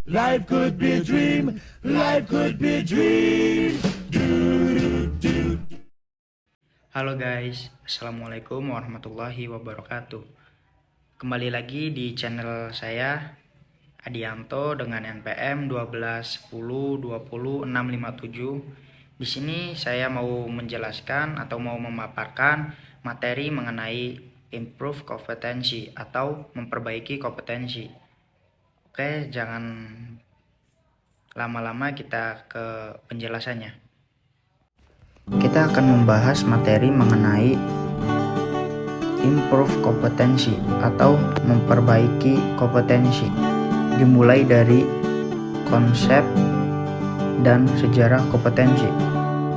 Life could be a dream. Life could be a dream. Halo guys, Assalamualaikum warahmatullahi wabarakatuh. Kembali lagi di channel saya Adianto dengan NPM 1210200657. Di sini saya mau menjelaskan atau mau memaparkan materi mengenai improve kompetensi atau memperbaiki kompetensi. Oke, jangan lama-lama, kita ke penjelasannya. Kita akan membahas materi mengenai improve kompetensi atau memperbaiki kompetensi, dimulai dari konsep dan sejarah kompetensi.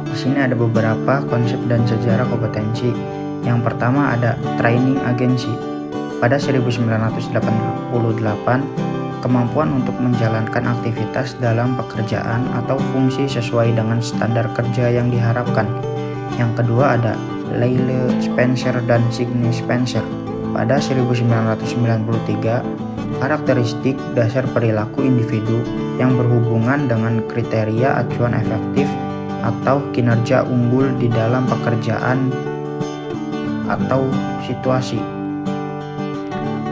Di sini ada beberapa konsep dan sejarah kompetensi. Yang pertama ada training agency. Pada 1988, kemampuan untuk menjalankan aktivitas dalam pekerjaan atau fungsi sesuai dengan standar kerja yang diharapkan. Yang kedua ada Lyle Spencer dan Sidney Spencer. Pada 1993, karakteristik dasar perilaku individu yang berhubungan dengan kriteria acuan efektif atau kinerja unggul di dalam pekerjaan atau situasi.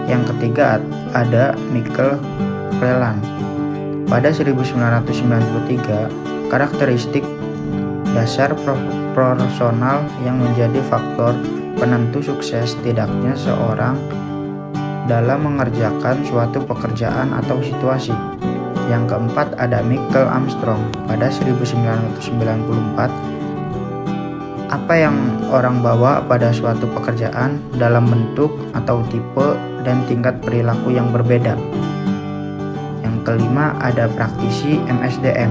Yang ketiga ada Michael Cleland. Pada 1993, karakteristik dasar personal yang menjadi faktor penentu sukses tidaknya seorang dalam mengerjakan suatu pekerjaan atau situasi. Yang keempat ada Michael Armstrong. Pada 1994, apa yang orang bawa pada suatu pekerjaan dalam bentuk atau tipe dan tingkat perilaku yang berbeda. Yang kelima ada praktisi MSDM,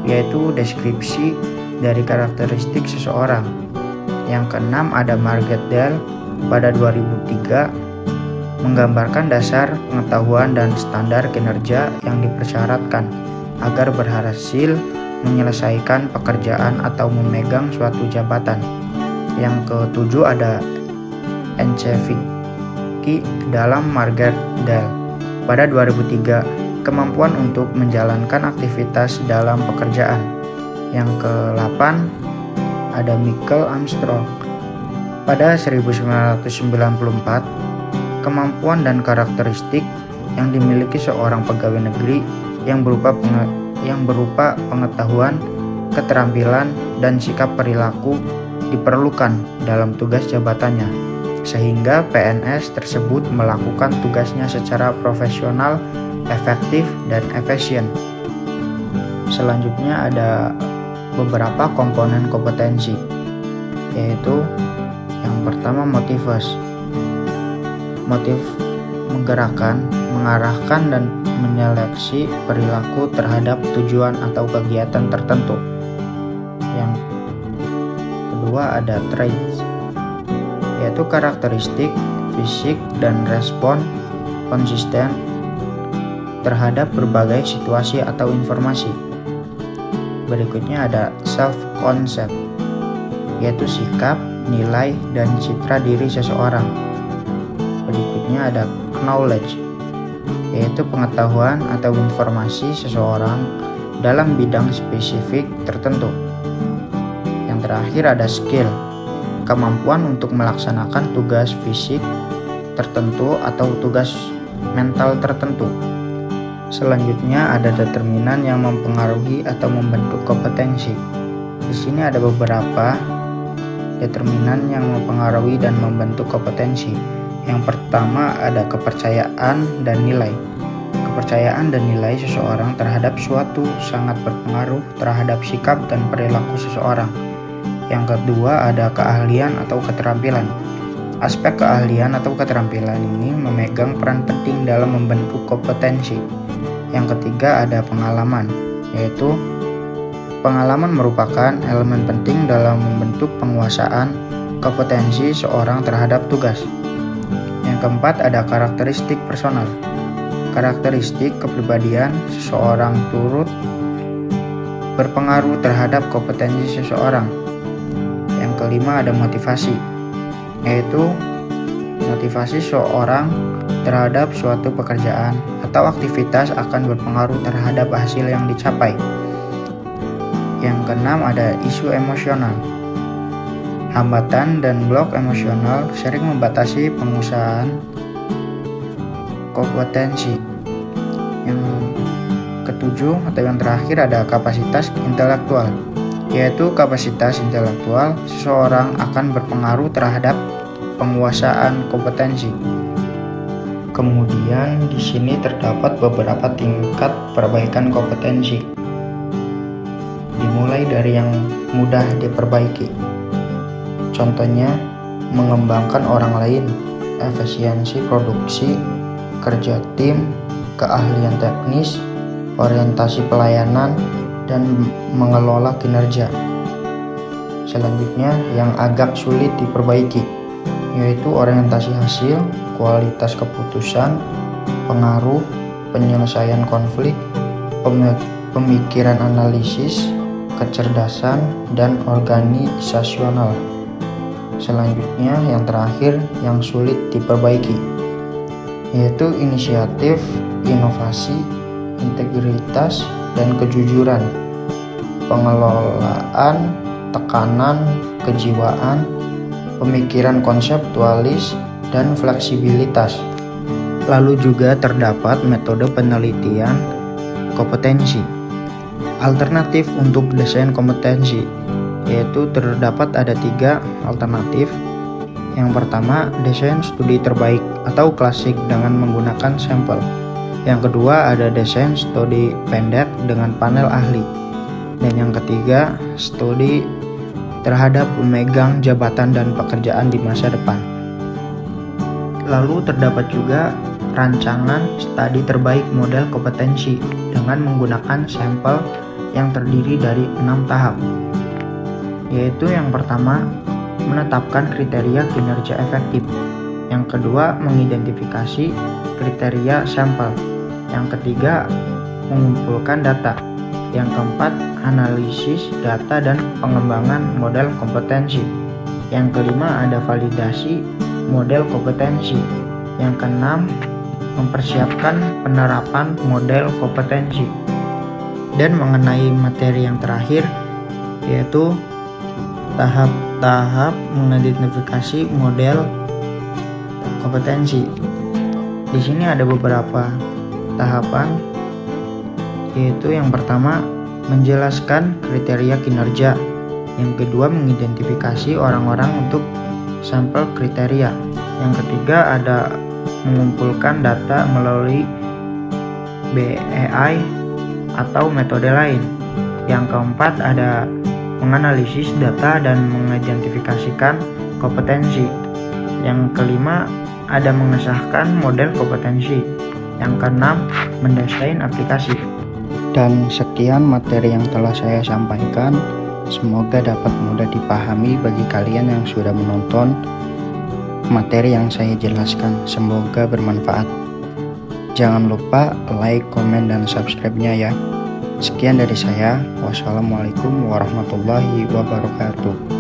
yaitu deskripsi dari karakteristik seseorang. Yang keenam ada Margaret Dale pada 2003, menggambarkan dasar pengetahuan dan standar kinerja yang dipersyaratkan agar berhasil menyelesaikan pekerjaan atau memegang suatu jabatan. Yang ketujuh ada Encevicki dalam Margaret Dale pada 2003, kemampuan untuk menjalankan aktivitas dalam pekerjaan. Yang ke-8 ada Michael Armstrong pada 1994, kemampuan dan karakteristik yang dimiliki seorang pegawai negeri yang berupa pengetahuan, keterampilan, dan sikap perilaku diperlukan dalam tugas jabatannya, sehingga PNS tersebut melakukan tugasnya secara profesional, efektif, dan efisien. Selanjutnya ada beberapa komponen kompetensi, yaitu yang pertama motivasi. Motif menggerakkan, mengarahkan, dan menyeleksi perilaku terhadap tujuan atau kegiatan tertentu. Yang kedua ada traits, yaitu karakteristik fisik dan respon konsisten terhadap berbagai situasi atau informasi. Berikutnya ada self-concept, yaitu sikap, nilai, dan citra diri seseorang. Berikutnya ada knowledge, yaitu pengetahuan atau informasi seseorang dalam bidang spesifik tertentu. Yang terakhir ada skill, kemampuan untuk melaksanakan tugas fisik tertentu atau tugas mental tertentu. Selanjutnya ada determinan yang mempengaruhi atau membentuk kompetensi. Di sini ada beberapa determinan yang mempengaruhi dan membentuk kompetensi. Yang pertama ada kepercayaan dan nilai. Kepercayaan dan nilai seseorang terhadap suatu sangat berpengaruh terhadap sikap dan perilaku seseorang. Yang kedua ada keahlian atau keterampilan. Aspek keahlian atau keterampilan ini memegang peran penting dalam membentuk kompetensi. Yang ketiga ada pengalaman, yaitu pengalaman merupakan elemen penting dalam membentuk penguasaan kompetensi seorang terhadap tugas. Yang keempat ada karakteristik personal. Karakteristik kepribadian seseorang turut berpengaruh terhadap kompetensi seseorang. Yang kelima ada motivasi, yaitu motivasi seseorang terhadap suatu pekerjaan atau aktivitas akan berpengaruh terhadap hasil yang dicapai. Yang keenam ada isu emosional. Hambatan dan blok emosional sering membatasi pengusahaan kompetensi. Yang ketujuh atau yang terakhir ada kapasitas intelektual, yaitu kapasitas intelektual seseorang akan berpengaruh terhadap penguasaan kompetensi. Kemudian di sini terdapat beberapa tingkat perbaikan kompetensi. Dimulai dari yang mudah diperbaiki. Contohnya, mengembangkan orang lain, efisiensi produksi, kerja tim, keahlian teknis, orientasi pelayanan, dan mengelola kinerja. Selanjutnya, yang agak sulit diperbaiki, yaitu orientasi hasil, kualitas keputusan, pengaruh, penyelesaian konflik, pemikiran analisis, kecerdasan, dan organisasional. Selanjutnya, yang terakhir, yang sulit diperbaiki, yaitu inisiatif, inovasi, integritas, dan kejujuran, pengelolaan, tekanan, kejiwaan, pemikiran konseptualis, dan fleksibilitas. Lalu juga terdapat metode penelitian kompetensi. Alternatif untuk desain kompetensi, yaitu terdapat ada 3 alternatif. Yang pertama, desain studi terbaik atau klasik dengan menggunakan sampel. Yang kedua, ada desain studi pendek dengan panel ahli. Dan yang ketiga, studi terhadap pemegang jabatan dan pekerjaan di masa depan. Lalu terdapat juga rancangan studi terbaik model kompetensi dengan menggunakan sampel yang terdiri dari 6 tahap. Yaitu yang pertama, menetapkan kriteria kinerja efektif. Yang kedua, mengidentifikasi kriteria sampel. Yang ketiga, mengumpulkan data. Yang keempat, analisis data dan pengembangan model kompetensi. Yang kelima, ada validasi model kompetensi. Yang keenam, mempersiapkan penerapan model kompetensi. Dan mengenai materi yang terakhir, yaitu tahap-tahap mengidentifikasi model kompetensi. Di sini ada beberapa tahapan, yaitu yang pertama, menjelaskan kriteria kinerja. Yang kedua, mengidentifikasi orang-orang untuk sampel kriteria. Yang ketiga, ada mengumpulkan data melalui BEI atau metode lain. Yang keempat, ada menganalisis data dan mengidentifikasikan kompetensi. Yang kelima, ada mengesahkan model kompetensi. Yang keenam, mendesain aplikasi. Dan sekian materi yang telah saya sampaikan. Semoga dapat mudah dipahami bagi kalian yang sudah menonton materi yang saya jelaskan. Semoga bermanfaat. Jangan lupa like, komen, dan subscribe-nya ya. Sekian dari saya. Wassalamualaikum warahmatullahi wabarakatuh.